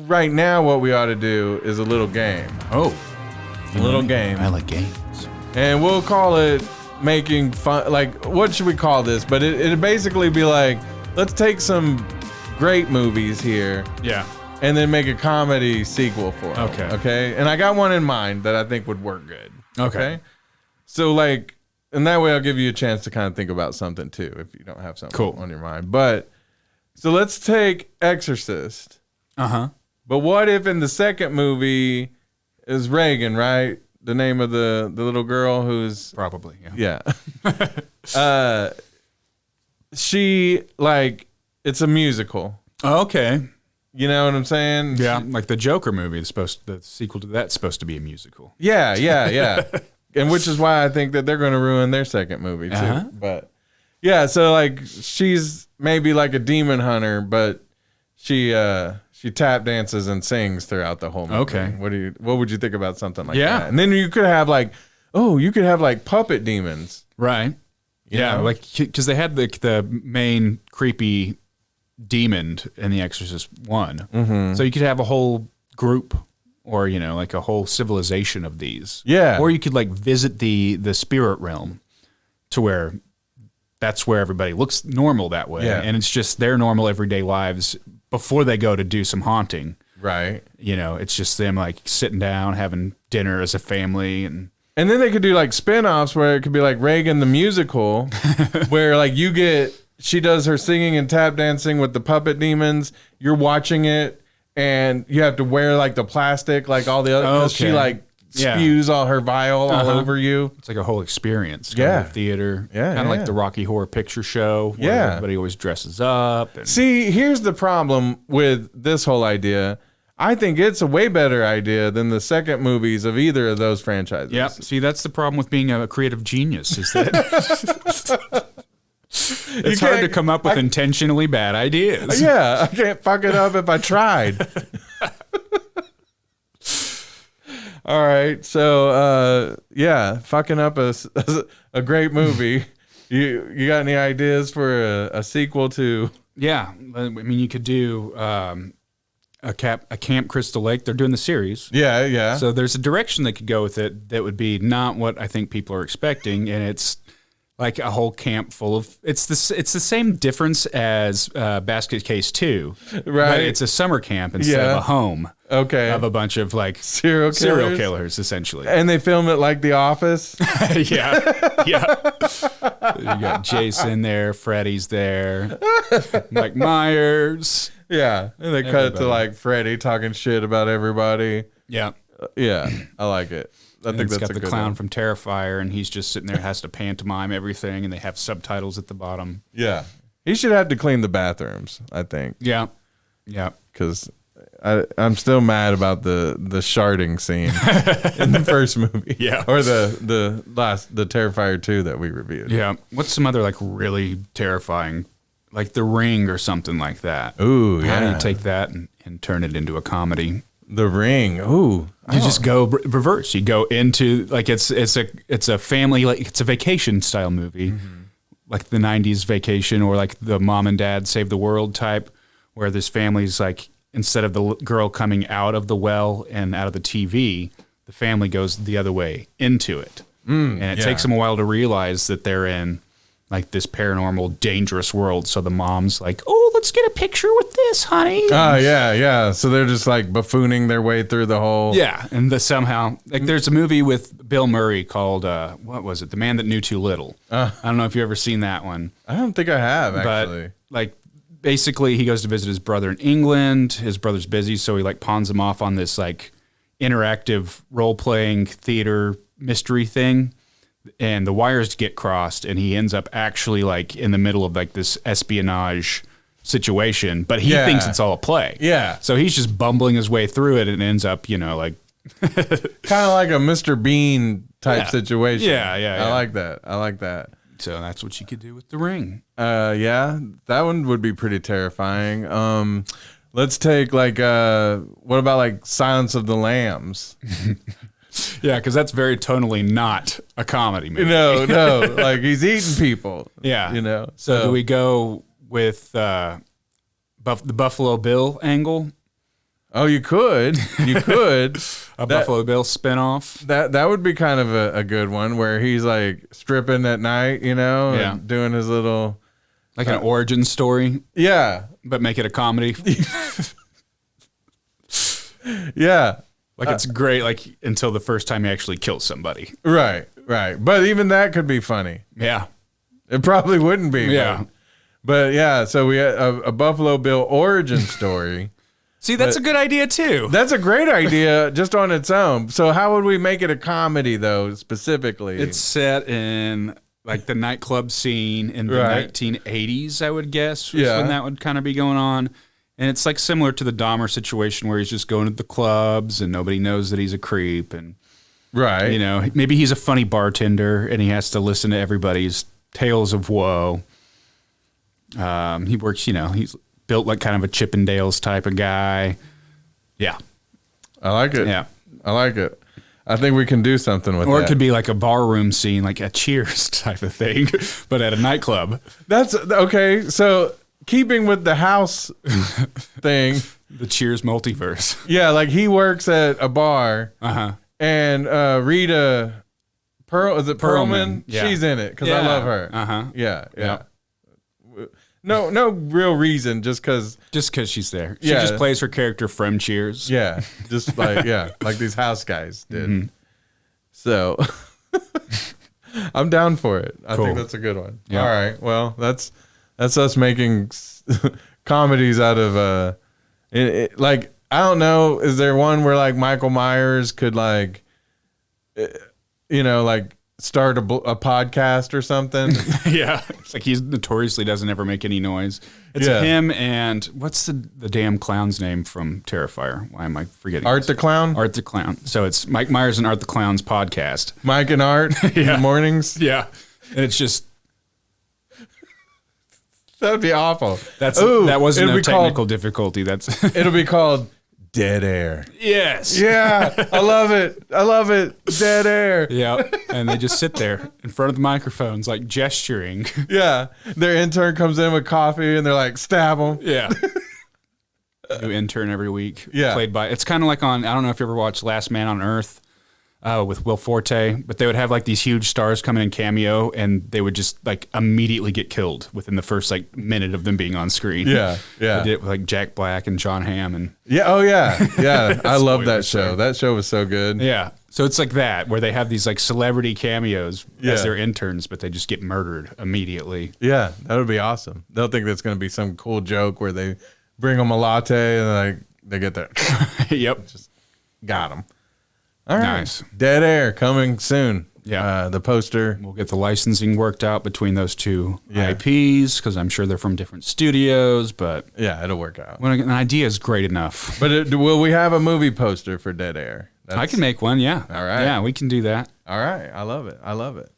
right now what we ought to do is a little game. Oh. A little game. I like games. And we'll call it making fun. Like, what should we call this? But it'd basically be like, let's take some great movies here. Yeah. And then make a comedy sequel for it. Okay. Okay. And I got one in mind that I think would work good. Okay. So, like, and that way I'll give you a chance to kind of think about something too, if you don't have something on your mind. But, so let's take Exorcist. Uh-huh. But what if in the second movie is Reagan, right? The name of the little girl who's... Probably, yeah. Yeah. She, like, it's a musical. Oh, okay. You know what I'm saying? Yeah, like the Joker movie, the sequel to that's supposed to be a musical. Yeah. And which is why I think that they're going to ruin their second movie, too. Uh-huh. But, yeah, so, like, she's maybe like a demon hunter, but she tap dances and sings throughout the whole movie. Okay. What would you think about something like that? And then you could have like puppet demons. Right. Yeah, like because they had the main creepy demon in The Exorcist 1. Mm-hmm. So you could have a whole group or, like a whole civilization of these. Yeah. Or you could like visit the spirit realm to where that's where everybody looks normal that way. Yeah. And it's just their normal everyday lives before they go to do some haunting. Right. It's just them like sitting down, having dinner as a family. And then they could do like spin-offs where it could be like Reagan the musical where like she does her singing and tap dancing with the puppet demons. You're watching it and you have to wear like the plastic, like all the other, because she like spews all her vial all over you. It's like a whole experience. Yeah. Theater. Yeah. Kind of like the Rocky Horror Picture Show. Where everybody always dresses up. And... See, here's the problem with this whole idea. I think it's a way better idea than the second movies of either of those franchises. Yeah. See, that's the problem with being a creative genius is that it's hard to come up with intentionally bad ideas. Yeah. I can't fuck it up if I tried. All right, so fucking up a great movie. You got any ideas for a sequel to? Yeah, I mean you could do a Camp Crystal Lake. They're doing the series. Yeah. So there's a direction they could go with it that would be not what I think people are expecting, and it's like a whole camp full of. It's the same difference as Basket Case 2. Right. It's a summer camp instead of a home. Okay. Of a bunch of like serial killers, essentially. And they film it like The Office. Yeah. You got Jason there, Freddy's there, Mike Myers. Yeah. And they cut it to like Freddy talking shit about everybody. Yeah. Yeah. I like it. I think that's got a the good clown one. from Terrifier, and he's just sitting there, has to pantomime everything, and they have subtitles at the bottom. Yeah. He should have to clean the bathrooms, I think. Yeah. Because I'm still mad about the sharding scene in the first movie. Yeah. Or the Terrifier 2 that we reviewed. Yeah. What's some other like really terrifying, like The Ring or something like that? Ooh, yeah. How do you take that and turn it into a comedy? The Ring. Ooh. You just go reverse. You go into like it's a family, like it's a vacation style movie, like the 90s Vacation or like the Mom and Dad Save the World type, where this family's like, instead of the girl coming out of the well and out of the TV, the family goes the other way into it. And it takes them a while to realize that they're in like this paranormal, dangerous world. So the mom's like, oh, let's get a picture with this, honey. Oh, yeah. So they're just like buffooning their way through the whole. Yeah. And somehow, like there's a movie with Bill Murray called, what was it? The Man That Knew Too Little. I don't know if you've ever seen that one. I don't think I have, actually. But like, basically he goes to visit his brother in England. His brother's busy, so he like pawns him off on this like interactive role-playing theater mystery thing. And the wires get crossed, and he ends up actually like in the middle of like this espionage situation, but he thinks it's all a play. Yeah. So he's just bumbling his way through it and ends up, like kind of like a Mr. Bean type situation. Yeah. I like that. So that's what you could do with The Ring. Yeah, that one would be pretty terrifying. Let's take like what about like Silence of the Lambs? Yeah, because that's very tonally not a comedy movie. No, like he's eating people. Yeah, So do we go with the Buffalo Bill angle? Oh, you could. You could. Buffalo Bill spinoff. That would be kind of a good one where he's like stripping at night, and doing his little like an origin story. Yeah. But make it a comedy. Yeah. Like it's great, like until the first time he actually kills somebody. Right. But even that could be funny. Yeah. It probably wouldn't be. Yeah. But yeah, so we had a Buffalo Bill origin story. See, that's a good idea too. That's a great idea just on its own. So how would we make it a comedy though, specifically? It's set in like the nightclub scene in the 1980s, I would guess, was when that would kind of be going on. And it's like similar to the Dahmer situation where he's just going to the clubs and nobody knows that he's a creep. And, maybe he's a funny bartender and he has to listen to everybody's tales of woe. He works, he's built like kind of a Chippendales type of guy. Yeah. I like it. Yeah. I like it. I think we can do something with that. Or it could be like a barroom scene, like a Cheers type of thing, but at a nightclub. That's okay. So keeping with the house thing. The Cheers multiverse. Yeah, like he works at a bar. Uh-huh. And Rita Perlman? Yeah. She's in it because I love her. Uh-huh. Yeah. No real reason, just because. Just because she's there. She just plays her character from Cheers. Yeah, just like like these house guys did. Mm-hmm. So I'm down for it. I think that's a good one. Yeah. All right. Well, that's us making comedies out of like, I don't know. Is there one where like Michael Myers could like, like start a podcast or something? Yeah. It's like he notoriously doesn't ever make any noise. It's him and what's the damn clown's name from Terrifier? Why am I forgetting? Art the Clown? Art the Clown. So it's Mike Myers and Art the Clown's podcast. Mike and Art in the mornings? Yeah. And it's just... That would be awful. That wasn't a technical difficulty. It'll be called Dead Air. Yes. Yeah. I love it. Dead Air. Yeah. And they just sit there in front of the microphones, like gesturing. Yeah. Their intern comes in with coffee and they're like, stab them. Yeah. New intern every week. Yeah. Played by, it's kind of like on, I don't know if you ever watched Last Man on Earth with Will Forte, but they would have like these huge stars come in and cameo and they would just like immediately get killed within the first like minute of them being on screen. Yeah. Yeah. They did it with like Jack Black and John Hamm and oh yeah. I love that show. That show was so good. Yeah. So it's like that where they have these like celebrity cameos as their interns, but they just get murdered immediately. Yeah, that would be awesome. They'll think that's going to be some cool joke where they bring them a latte and like they get there. Yep. Just got them. All right. Nice. Dead Air coming soon. Yeah. The poster. We'll get the licensing worked out between those two IPs because I'm sure they're from different studios, but yeah, it'll work out. When an idea is great enough. But will we have a movie poster for Dead Air? I can make one, yeah. All right. Yeah, we can do that. All right. I love it.